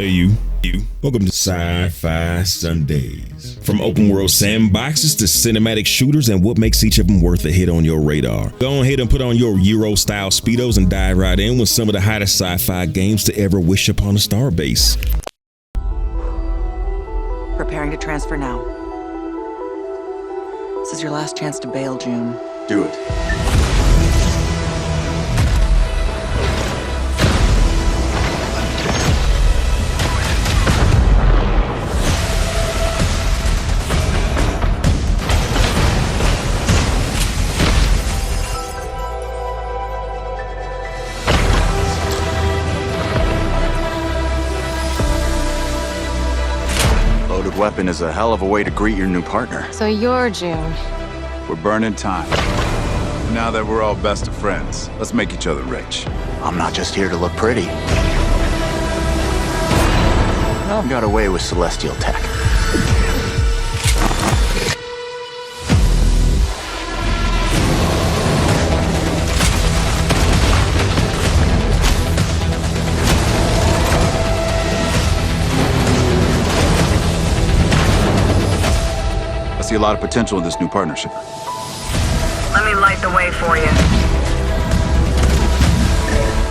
Hey you. Welcome to Sci-Fi Sundays. From open world sandboxes to cinematic shooters and what makes each of them worth a hit on your radar. Go ahead and put on your Euro style Speedos and dive right in with some of the hottest sci-fi games to ever wish upon a star base. Preparing to transfer now. This is your last chance to bail, June. Do it. Loaded weapon is a hell of a way to greet your new partner. So you're June. We're burning time. Now that we're all best of friends, let's make each other rich. I'm not just here to look pretty. I've got away with celestial tech. I see a lot of potential in this new partnership. Let me light the way for you.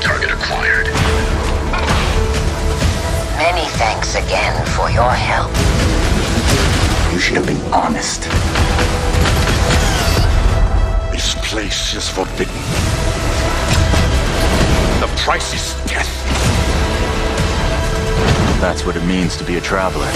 Target acquired. Many thanks again for your help. You should have been honest. This place is forbidden. The price is death. That's what it means to be a traveler.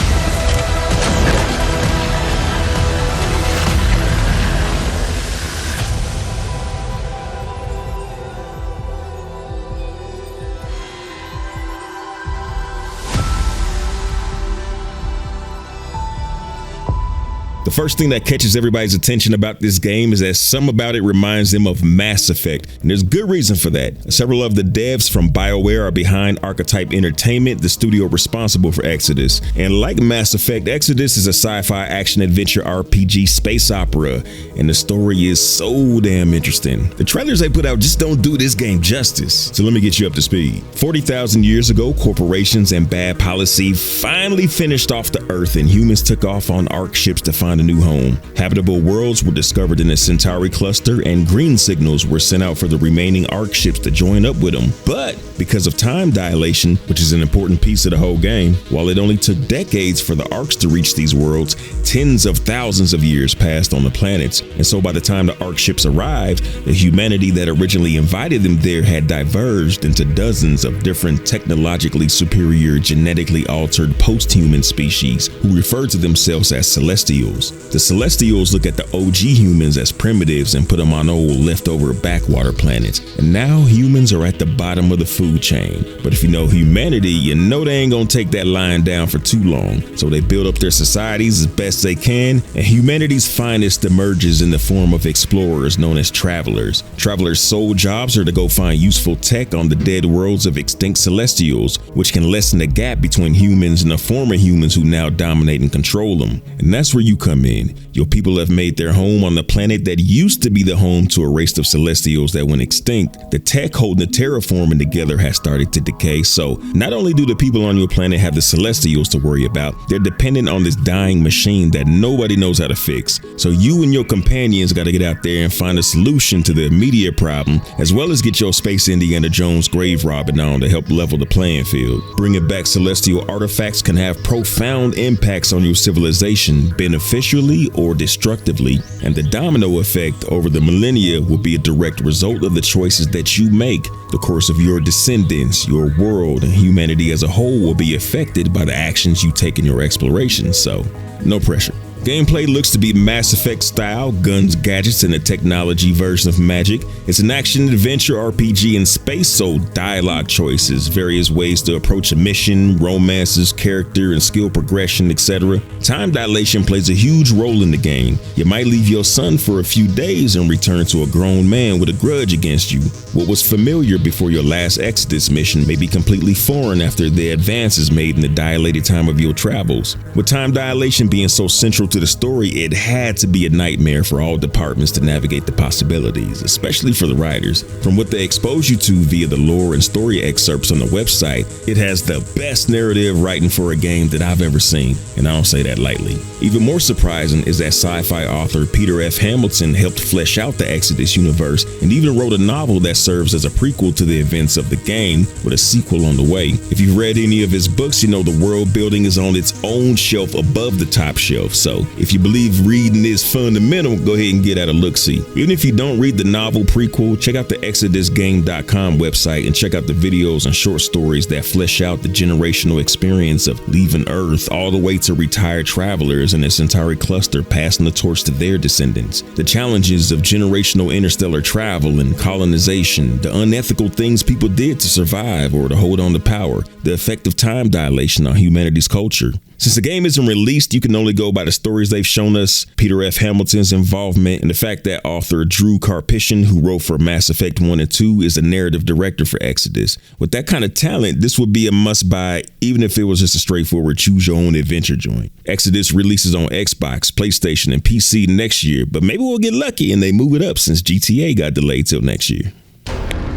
The first thing that catches everybody's attention about this game is that some about it reminds them of Mass Effect, and there's good reason for that. Several of the devs from BioWare are behind Archetype Entertainment, the studio responsible for Exodus. And like Mass Effect, Exodus is a sci-fi action-adventure RPG space opera, and the story is so damn interesting. The trailers they put out just don't do this game justice. So let me get you up to speed. 40,000 years ago, corporations and bad policy finally finished off the Earth, and humans took off on Ark ships to find a new home. Habitable worlds were discovered in the Centauri cluster, and green signals were sent out for the remaining Ark ships to join up with them. But because of time dilation, which is an important piece of the whole game, while it only took decades for the Arks to reach these worlds, tens of thousands of years passed on the planets. And so by the time the Ark ships arrived, the humanity that originally invited them there had diverged into dozens of different technologically superior, genetically altered post-human species who referred to themselves as Celestials. The Celestials look at the OG humans as primitives and put them on old leftover backwater planets. And now humans are at the bottom of the food chain. But if you know humanity, you know they ain't gonna take that line down for too long. So they build up their societies as best they can, and humanity's finest emerges in the form of explorers known as travelers. Travelers' sole jobs are to go find useful tech on the dead worlds of extinct Celestials, which can lessen the gap between humans and the former humans who now dominate and control them. And that's where you come in. Your people have made their home on the planet that used to be the home to a race of Celestials that went extinct. The tech holding the terraforming together has started to decay, so not only do the people on your planet have the Celestials to worry about, they're dependent on this dying machine that nobody knows how to fix. So you and your companions got to get out there and find a solution to the immediate problem, as well as get your Space Indiana Jones grave robbing on to help level the playing field. Bringing back Celestial artifacts can have profound impacts on your civilization, beneficially or destructively, and the domino effect over the millennia will be a direct result of the choices that you make. The course of your descendants, your world, and humanity as a whole will be affected by the actions you take in your exploration, so no pressure. Gameplay looks to be Mass Effect style, guns, gadgets, and a technology version of magic. It's an action-adventure RPG in space, so dialogue choices, various ways to approach a mission, romances, character and skill progression, etc. Time dilation plays a huge role in the game. You might leave your son for a few days and return to a grown man with a grudge against you. What was familiar before your last Exodus mission may be completely foreign after the advances made in the dilated time of your travels. With time dilation being so central to the story, it had to be a nightmare for all departments to navigate the possibilities, especially for the writers. From what they expose you to via the lore and story excerpts on the website, it has the best narrative writing for a game that I've ever seen, and I don't say that lightly. Even more surprising is that sci-fi author Peter F. Hamilton helped flesh out the Exodus universe and even wrote a novel that serves as a prequel to the events of the game, with a sequel on the way. If you've read any of his books, you know the world building is on its own shelf above the top shelf. So if you believe reading is fundamental, go ahead and get at a look-see. Even if you don't read the novel prequel, check out the ExodusGame.com website and check out the videos and short stories that flesh out the generational experience of leaving Earth all the way to retired travelers and this entire cluster passing the torch to their descendants. The challenges of generational interstellar travel and colonization, the unethical things people did to survive or to hold on to power, the effect of time dilation on humanity's culture. Since the game isn't released, you can only go by the stories they've shown us, Peter F. Hamilton's involvement, and the fact that author Drew Karpyshyn, who wrote for Mass Effect 1 and 2, is the narrative director for Exodus. With that kind of talent, this would be a must-buy, even if it was just a straightforward choose-your-own-adventure joint. Exodus releases on Xbox, PlayStation, and PC next year, but maybe we'll get lucky and they move it up since GTA got delayed till next year.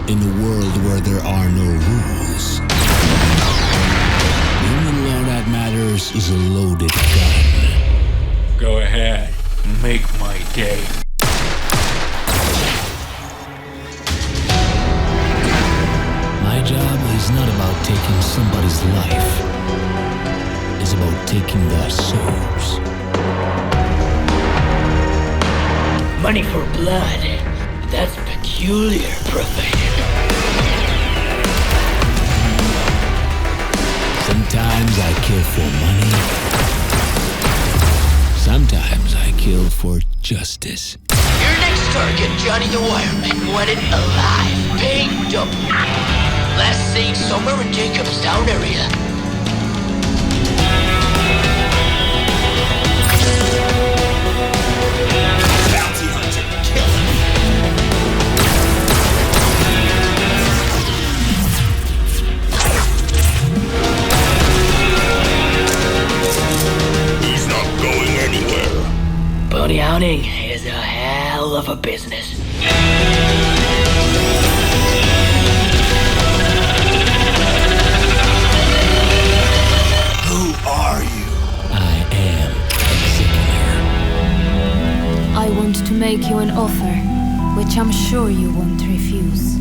In a world where there are no rules, the only law that matters is a loaded gun. Go ahead, make my day. My job is not about taking somebody's life. It's about taking their souls. Money for blood. That's peculiar profession. Sometimes I kill for money. Sometimes I kill for justice. Your next target, Johnny the Wireman, wanted alive, paying double. Last seen somewhere in Jacobstown area. Bounty hunter, killer. He's not going anywhere. Bounty hunting is a hell of a business. Who are you? I am ExeKiller. I want to make you an offer, which I'm sure you won't refuse.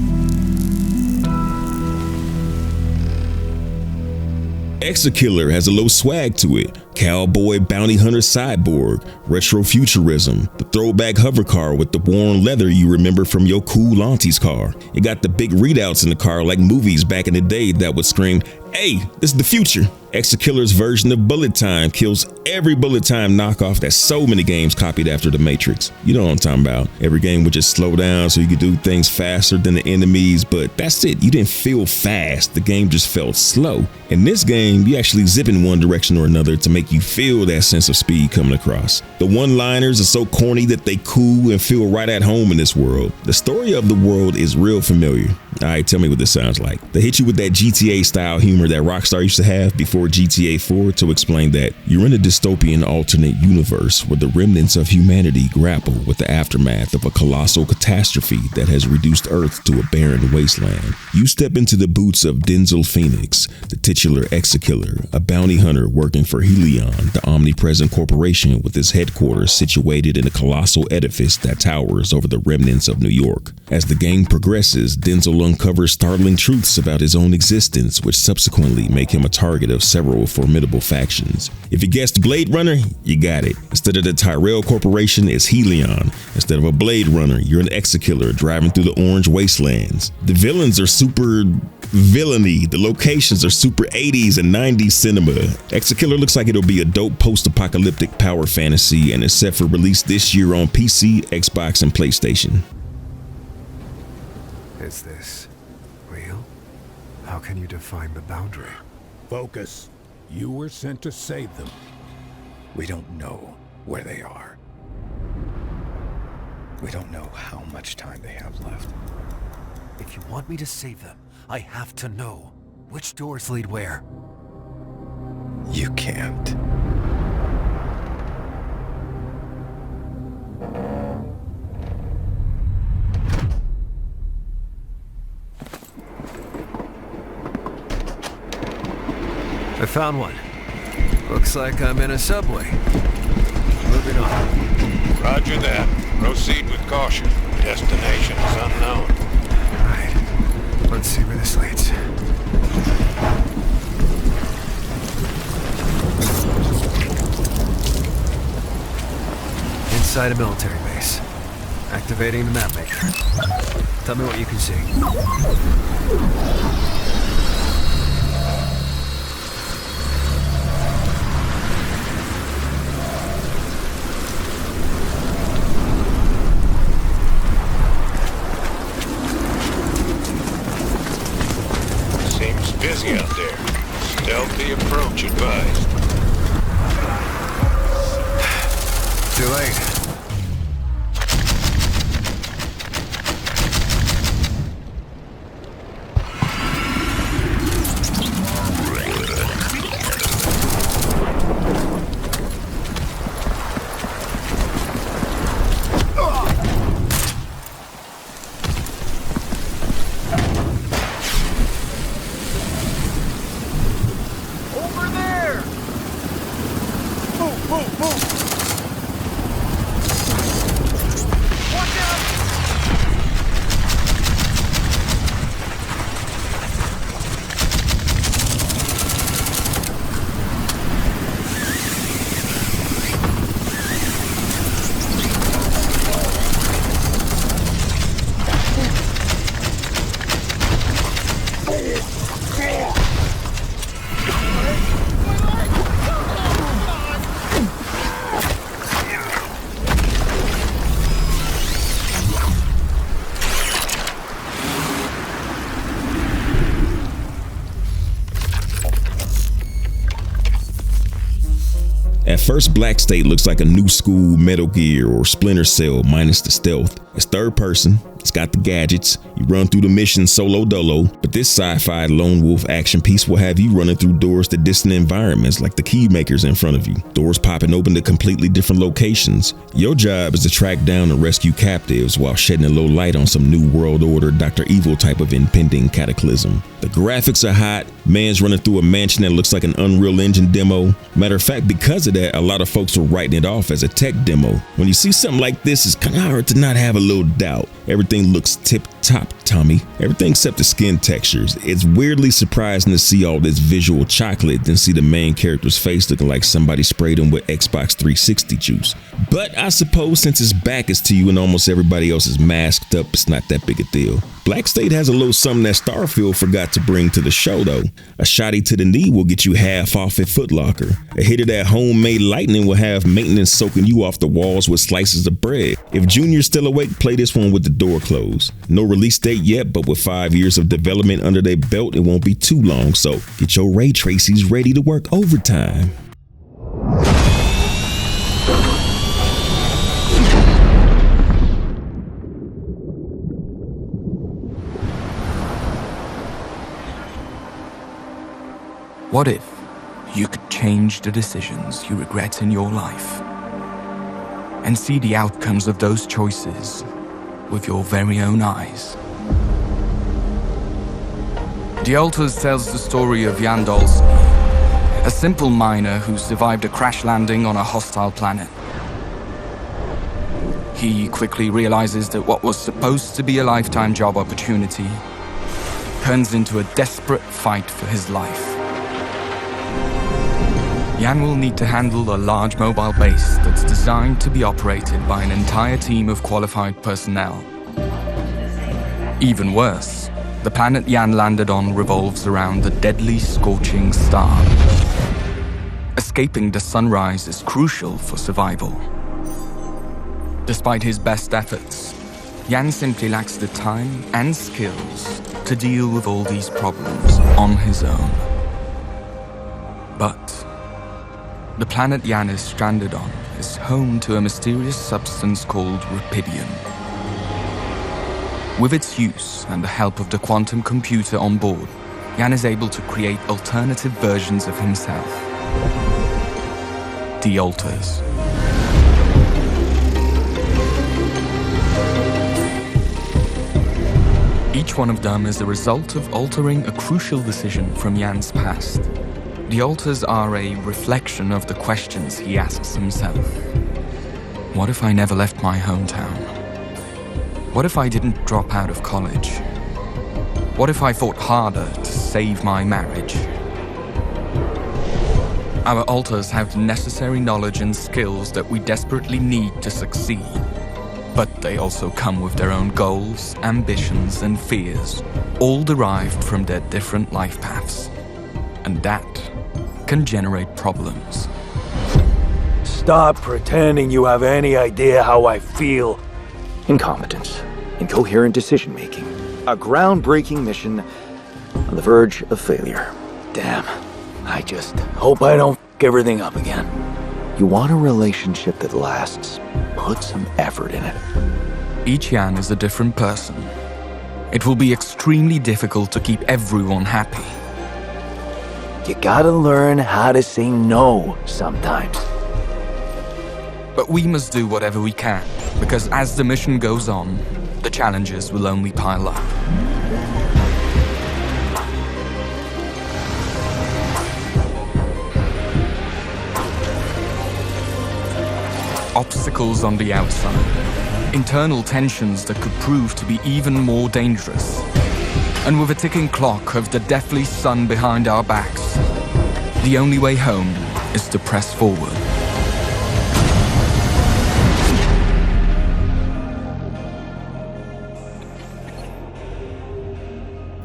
ExeKiller has a low swag to it. Cowboy bounty hunter cyborg, retro futurism, the throwback hover car with the worn leather you remember from your cool auntie's car. It got the big readouts in the car like movies back in the day that would scream, "Hey, this is the future." ExeKiller's version of Bullet Time kills every Bullet Time knockoff that so many games copied after The Matrix. You know what I'm talking about. Every game would just slow down so you could do things faster than the enemies, but that's it. You didn't feel fast. The game just felt slow. In this game, you actually zip in one direction or another to make you feel that sense of speed coming across. The one-liners are so corny that they cool and feel right at home in this world. The story of the world is real familiar. All right, tell me what this sounds like. They hit you with that GTA-style humor that Rockstar used to have before GTA 4 to explain that you're in a dystopian alternate universe where the remnants of humanity grapple with the aftermath of a colossal catastrophe that has reduced Earth to a barren wasteland. You step into the boots of Denzel Phoenix, the titular ExeKiller, a bounty hunter working for Helion, the omnipresent corporation with its headquarters situated in a colossal edifice that towers over the remnants of New York. As the game progresses, Denzel uncovers startling truths about his own existence, which subsequently make him a target of several formidable factions. If you guessed Blade Runner, you got it. Instead of the Tyrell Corporation, it's Helion. Instead of a Blade Runner, you're an ExeKiller driving through the orange wastelands. The villains are super villainy. The locations are super 80s and 90s cinema. ExeKiller looks like it'll be a dope post-apocalyptic power fantasy and is set for release this year on PC, Xbox, and PlayStation. Is this real? How can you define the boundary? Focus. You were sent to save them. We don't know where they are. We don't know how much time they have left. If you want me to save them, I have to know which doors lead where. You can't. found one. Looks like I'm in a subway. Moving on. Roger that. Proceed with caution. Destination is unknown. Alright. Let's see where this leads. Inside a military base. Activating the map maker. Tell me what you can see. Seems busy out there. Stealthy approach advised. Too late. At first, Black State looks like a new school Metal Gear or Splinter Cell minus the stealth. It's third person, it's got the gadgets, you run through the mission solo dolo, but this sci-fi lone wolf action piece will have you running through doors to distant environments like the key makers in front of you, doors popping open to completely different locations. Your job is to track down and rescue captives while shedding a little light on some new world order Dr. Evil type of impending cataclysm. The graphics are hot, man's running through a mansion that looks like an Unreal Engine demo. Matter of fact, because of that, a lot of folks are writing it off as a tech demo. When you see something like this, it's kind of hard to not have a little doubt. Everything looks tip-top, Tommy. Everything except the skin textures. It's weirdly surprising to see all this visual chocolate than see the main character's face looking like somebody sprayed him with Xbox 360 juice. But I suppose since his back is to you and almost everybody else is masked up, it's not that big a deal. Black State has a little something that Starfield forgot to bring to the show though. A shotty to the knee will get you half off at Foot Locker. A hit of that homemade lightning will have maintenance soaking you off the walls with slices of bread. If Junior's still awake, play this one with the door closed. No release date yet, but with 5 years of development under their belt, it won't be too long, so get your ray tracies ready to work overtime. What if you could change the decisions you regret in your life and see the outcomes of those choices with your very own eyes? The Alters tells the story of Jan Dolsky, a simple miner who survived a crash landing on a hostile planet. He quickly realizes that what was supposed to be a lifetime job opportunity turns into a desperate fight for his life. Jan will need to handle a large mobile base that's designed to be operated by an entire team of qualified personnel. Even worse, the planet Jan landed on revolves around the deadly scorching star. Escaping the sunrise is crucial for survival. Despite his best efforts, Jan simply lacks the time and skills to deal with all these problems on his own. But the planet Jan is stranded on is home to a mysterious substance called Rapidium. With its use and the help of the quantum computer on board, Jan is able to create alternative versions of himself. The Alters. Each one of them is a result of altering a crucial decision from Jan's past. The altars are a reflection of the questions he asks himself. What if I never left my hometown? What if I didn't drop out of college? What if I fought harder to save my marriage? Our altars have the necessary knowledge and skills that we desperately need to succeed. But they also come with their own goals, ambitions, and fears, all derived from their different life paths. And that can generate problems. Stop pretending you have any idea how I feel. Incompetence, incoherent decision-making, a groundbreaking mission on the verge of failure. Damn, I just hope I don't f*** everything up again. You want a relationship that lasts? Put some effort in it. Each Yan is a different person. It will be extremely difficult to keep everyone happy. You gotta learn how to say no sometimes. But we must do whatever we can, because as the mission goes on, the challenges will only pile up. Obstacles on the outside, internal tensions that could prove to be even more dangerous, and with a ticking clock of the deathly sun behind our backs, the only way home is to press forward.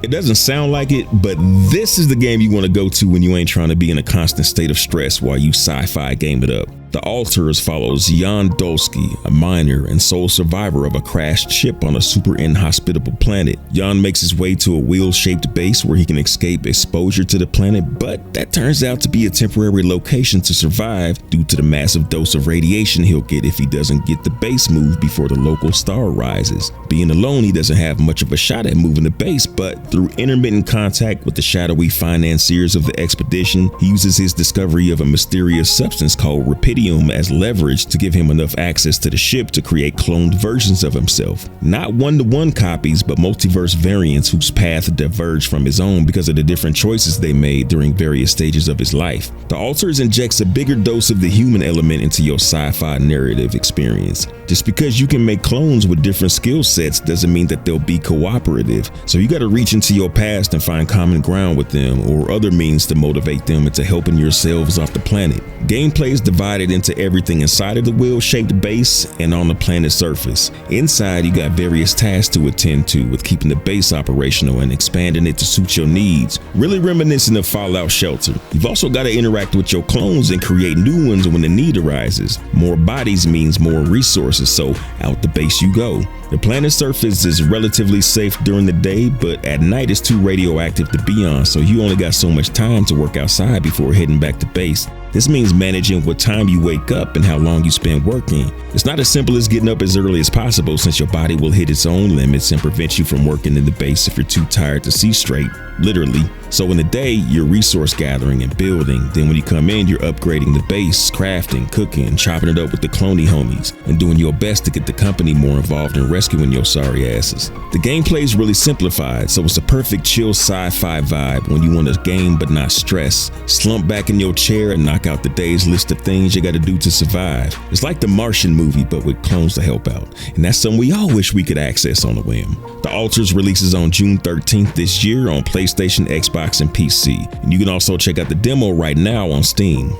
It doesn't sound like it, but this is the game you want to go to when you ain't trying to be in a constant state of stress while you sci-fi game it up. The Altars follows Jan Dolsky, a miner and sole survivor of a crashed ship on a super inhospitable planet. Jan makes his way to a wheel-shaped base where he can escape exposure to the planet, but that turns out to be a temporary location to survive due to the massive dose of radiation he'll get if he doesn't get the base moved before the local star rises. Being alone, he doesn't have much of a shot at moving the base, but through intermittent contact with the shadowy financiers of the expedition, he uses his discovery of a mysterious substance called Rapidium as leverage to give him enough access to the ship to create cloned versions of himself. Not one-to-one copies, but multiverse variants whose path diverged from his own because of the different choices they made during various stages of his life. The Altars injects a bigger dose of the human element into your sci-fi narrative experience. Just because you can make clones with different skill sets doesn't mean that they'll be cooperative, so you gotta reach into your past and find common ground with them or other means to motivate them into helping yourselves off the planet. Gameplay is divided into everything inside of the wheel-shaped base and on the planet's surface. Inside, you got various tasks to attend to with keeping the base operational and expanding it to suit your needs, really reminiscent of Fallout Shelter. You've also got to interact with your clones and create new ones when the need arises. More bodies means more resources, so out the base you go. The planet's surface is relatively safe during the day, but at night it's too radioactive to be on, so you only got so much time to work outside before heading back to base. This means managing what time you wake up and how long you spend working. It's not as simple as getting up as early as possible, since your body will hit its own limits and prevent you from working in the base if you're too tired to see straight, literally. So in the day, you're resource gathering and building. Then when you come in, you're upgrading the base, crafting, cooking, chopping it up with the cloney homies, and doing your best to get the company more involved in rescuing your sorry asses. The gameplay is really simplified, so it's a perfect chill sci-fi vibe when you want to game but not stress. Slump back in your chair and knock out the day's list of things you gotta do to survive. It's like the Martian movie, but with clones to help out. And that's something we all wish we could access on a whim. The Altars releases on June 13th this year on PlayStation, Xbox, and PC. And you can also check out the demo right now on Steam.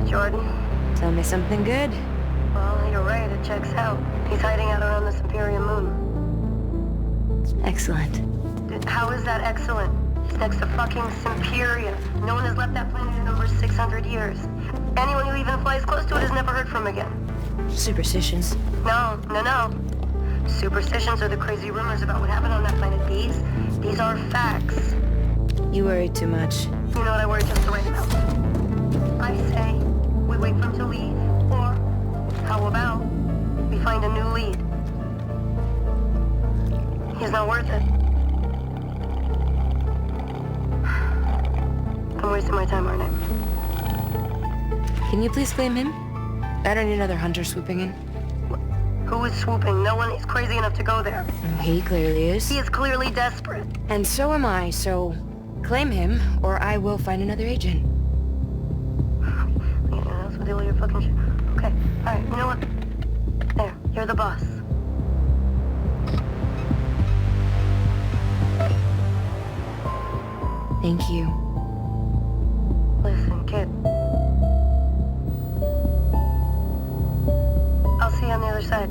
Jordan? Tell me something good. Well, you're right, it checks out. He's hiding out around the Superior Moon. Excellent. How is that excellent? He's next to fucking Superior. No one has left that planet in over 600 years. Anyone who even flies close to it is never heard from again. Superstitions. No. Superstitions are the crazy rumors about what happened on that planet. These are facts. You worry too much. You know what I worry just right about? I say we wait for him to leave, or how about we find a new lead? He's not worth it. I'm wasting my time, aren't I? Can you please claim him? I don't need another hunter swooping in. Who is swooping? No one is crazy enough to go there. He clearly is. He is clearly desperate. And so am I, so claim him, or I will find another agent. Anyone else will deal with your fucking shit. Okay, alright, you know what? There, you're the boss. Thank you. Listen, kid. I'll see you on the other side.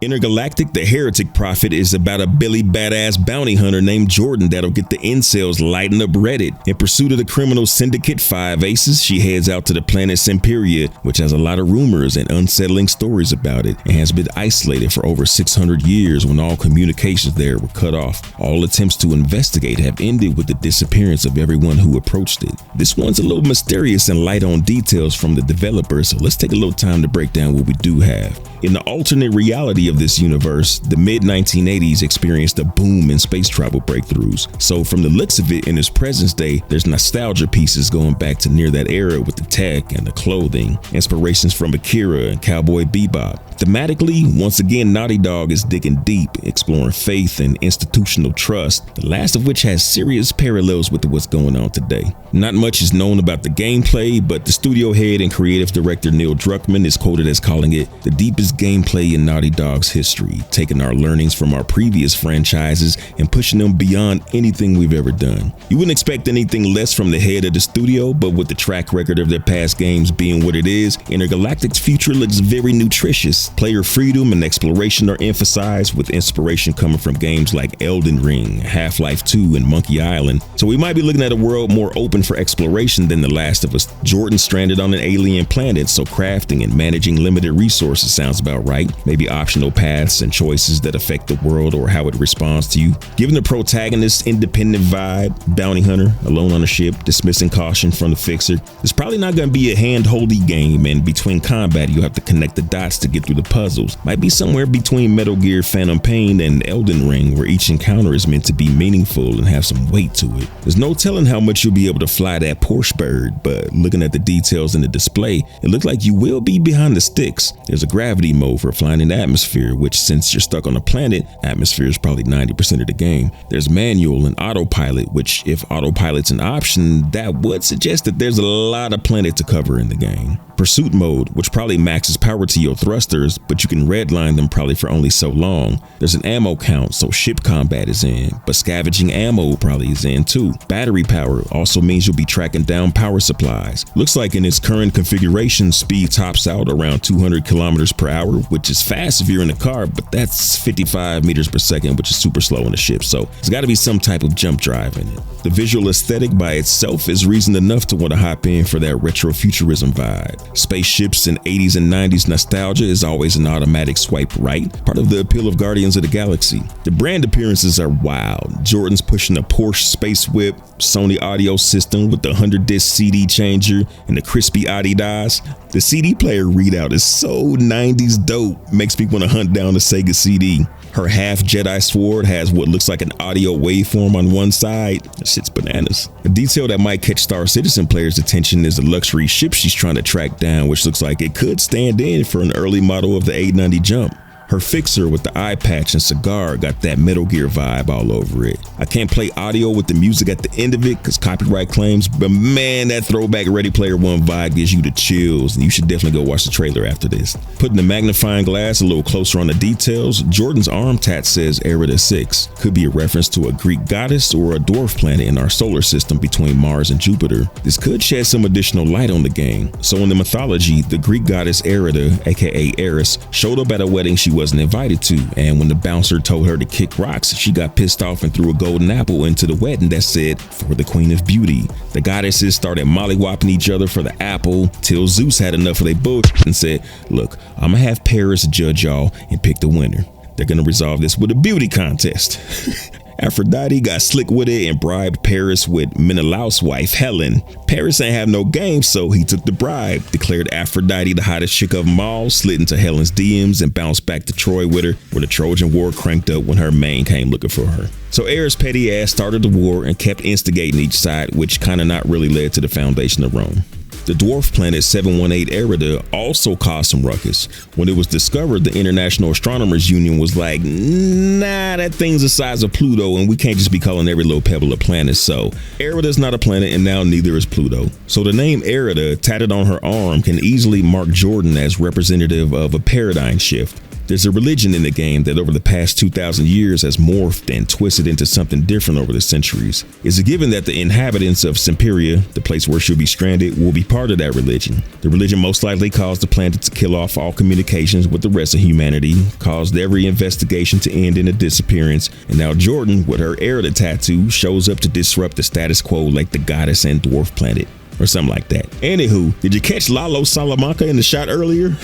Intergalactic, the Heretic prophet, is about a Billy badass bounty hunter named Jordan that'll get the incels lighting up Reddit. In pursuit of the criminal syndicate Five Aces, she heads out to the planet Semperia, which has a lot of rumors and unsettling stories about it, and has been isolated for over 600 years when all communications there were cut off. All attempts to investigate have ended with the disappearance of everyone who approached it. This one's a little mysterious and light on details from the developers, so let's take a little time to break down what we do have. In the alternate reality of this universe, the mid-1980s experienced a boom in space travel breakthroughs. So from the looks of it in its present day, there's nostalgia pieces going back to near that era with the tech and the clothing, inspirations from Akira and Cowboy Bebop. Thematically, once again, Naughty Dog is digging deep, exploring faith and institutional trust, the last of which has serious parallels with what's going on today. Not much is known about the gameplay, but the studio head and creative director Neil Druckmann is quoted as calling it the deepest gameplay in Naughty Dog's history, taking our learnings from our previous franchises and pushing them beyond anything we've ever done. You wouldn't expect anything less from the head of the studio, but with the track record of their past games being what it is, Intergalactic's future looks very nutritious. Player freedom and exploration are emphasized, with inspiration coming from games like Elden Ring, Half-Life 2, and Monkey Island. So we might be looking at a world more open for exploration than The Last of Us. Jordan stranded on an alien planet, so crafting and managing limited resources sounds about right. Maybe optional paths and choices that affect the world or how it responds to you. Given the protagonist's independent vibe, bounty hunter, alone on a ship, dismissing caution from the fixer, it's probably not going to be a hand-holdy game, and between combat you have to connect the dots to get through the puzzles. Might be somewhere between Metal Gear Phantom Pain and Elden Ring, where each encounter is meant to be meaningful and have some weight to it. There's no telling how much you'll be able to fly that Porsche bird, but looking at the details in the display, it looks like you will be behind the sticks. There's a gravity mode for flying in the atmosphere, which, since you're stuck on a planet, atmosphere is probably 90% of the game. There's manual and autopilot, which, if autopilot's an option, that would suggest that there's a lot of planet to cover in the game. Pursuit mode, which probably maxes power to your thrusters, but you can redline them probably for only so long. There's an ammo count, so ship combat is in, but scavenging ammo probably is in too. Battery power also means you'll be tracking down power supplies. Looks like in its current configuration, speed tops out around 200 kilometers per hour, which is fast if you're in a car, but that's 55 meters per second, which is super slow in a ship, so there's got to be some type of jump drive in it. The visual aesthetic by itself is reason enough to want to hop in for that retrofuturism vibe. Spaceships and 80s and 90s nostalgia is always an automatic swipe right, part of the appeal of Guardians of the Galaxy. The brand appearances are wild. Jordan's pushing a Porsche Space Whip, Sony audio system with the 100-disc CD changer, and the crispy Adidas. The CD player readout is so 90s dope, makes me want to hunt down a Sega CD. Her half Jedi sword has what looks like an audio waveform on one side. That shit's bananas. A detail that might catch Star Citizen players' attention is the luxury ship she's trying to track down, which looks like it could stand in for an early model of the 890 jump. Her fixer with the eye patch and cigar got that Metal Gear vibe all over it. I can't play audio with the music at the end of it because copyright claims, but man, that throwback Ready Player One vibe gives you the chills, and you should definitely go watch the trailer after this. Putting the magnifying glass a little closer on the details, Jordan's arm tat says Erida 6. Could be a reference to a Greek goddess or a dwarf planet in our solar system between Mars and Jupiter. This could shed some additional light on the game. So in the mythology, the Greek goddess Erida, aka Eris, showed up at a wedding she wasn't invited to, and when the bouncer told her to kick rocks, she got pissed off and threw a golden apple into the wedding that said, "For the Queen of Beauty." The goddesses started mollywopping each other for the apple till Zeus had enough of their bullshit and said, "Look, I'm gonna have Paris judge y'all and pick the winner. They're gonna resolve this with a beauty contest." Aphrodite got slick with it and bribed Paris with Menelaus' wife, Helen. Paris ain't have no game, so he took the bribe, declared Aphrodite the hottest chick of them all, slid into Helen's DMs, and bounced back to Troy with her, where the Trojan War cranked up when her main came looking for her. So Ares' petty ass started the war and kept instigating each side, which kinda not really led to the foundation of Rome. The dwarf planet 718 Erida also caused some ruckus. When it was discovered, the International Astronomers Union was like, nah, that thing's the size of Pluto and we can't just be calling every little pebble a planet. So Erida's not a planet and now neither is Pluto. So the name Erida tatted on her arm can easily mark Jordan as representative of a paradigm shift. There's a religion in the game that over the past 2,000 years has morphed and twisted into something different over the centuries. It's a given that the inhabitants of Semperia, the place where she'll be stranded, will be part of that religion. The religion most likely caused the planet to kill off all communications with the rest of humanity, caused every investigation to end in a disappearance, and now Jordan, with her Erida tattoo, shows up to disrupt the status quo like the goddess and dwarf planet. Or something like that. Anywho, did you catch Lalo Salamanca in the shot earlier?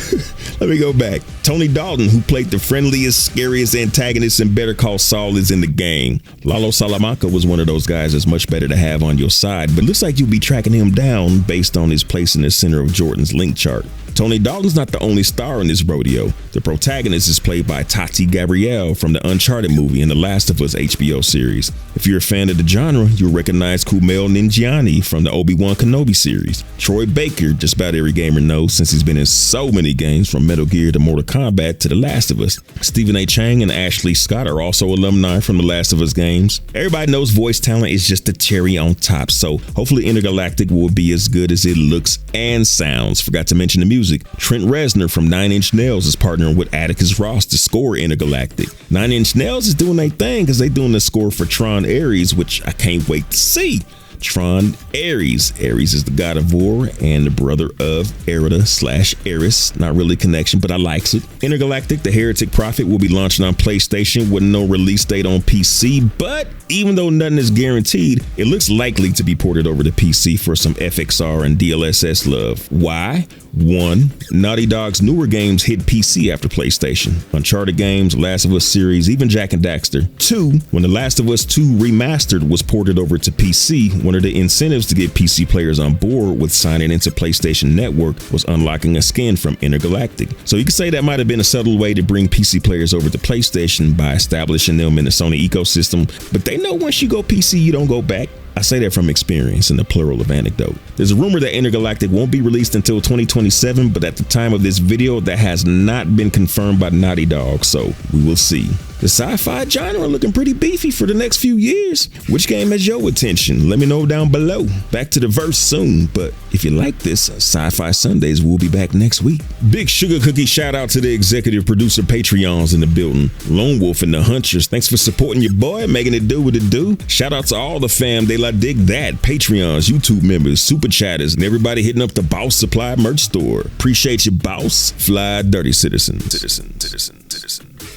Let me go back. Tony Dalton, who played the friendliest, scariest antagonist in Better Call Saul, is in the game. Lalo Salamanca was one of those guys that's much better to have on your side, but looks like you'll be tracking him down based on his place in the center of Jordan's link chart. Tony Dalton's not the only star in this rodeo. The protagonist is played by Tati Gabrielle from the Uncharted movie and the Last of Us HBO series. If you're a fan of the genre, you'll recognize Kumail Nanjiani from the Obi-Wan Kenobi series. Troy Baker, just about every gamer knows since he's been in so many games from Metal Gear to Mortal Kombat to The Last of Us. Stephen A. Chang and Ashley Scott are also alumni from The Last of Us games. Everybody knows voice talent is just the cherry on top, so hopefully Intergalactic will be as good as it looks and sounds. Forgot to mention the music. Trent Reznor from 9 Inch Nails is partnering with Atticus Ross to score Intergalactic. 9 Inch Nails is doing their thing because they're doing the score for Tron Ares, which I can't wait to see. Tron Ares. Ares is the god of war and the brother of Erida/Eris. Not really a connection, but I likes it. Intergalactic, the Heretic Prophet, will be launching on PlayStation with no release date on PC, but even though nothing is guaranteed, it looks likely to be ported over to PC for some FXR and DLSS love. Why? 1. Naughty Dog's newer games hit PC after PlayStation. Uncharted games, Last of Us series, even Jak and Daxter. 2. When The Last of Us 2 Remastered was ported over to PC, one of the incentives to get PC players on board with signing into PlayStation Network was unlocking a skin from Intergalactic. So you could say that might have been a subtle way to bring PC players over to PlayStation by establishing them in the Sony ecosystem, but they know once you go PC, you don't go back. I say that from experience in the plural of anecdote. There's a rumor that Intergalactic won't be released until 2027, but at the time of this video, that has not been confirmed by Naughty Dog, so we will see. The sci-fi genre looking pretty beefy for the next few years. Which game has your attention? Let me know down below. Back to the verse soon, but if you like this, Sci-Fi Sundays will be back next week. Big Sugar Cookie shout out to the executive producer Patreons in the building. Lone Wolf and the Hunchers, thanks for supporting your boy, making it do what it do. Shout out to all the fam, they like dig that. Patreons, YouTube members, super chatters, and everybody hitting up the Boss Supply merch store. Appreciate you, boss. Fly dirty citizens.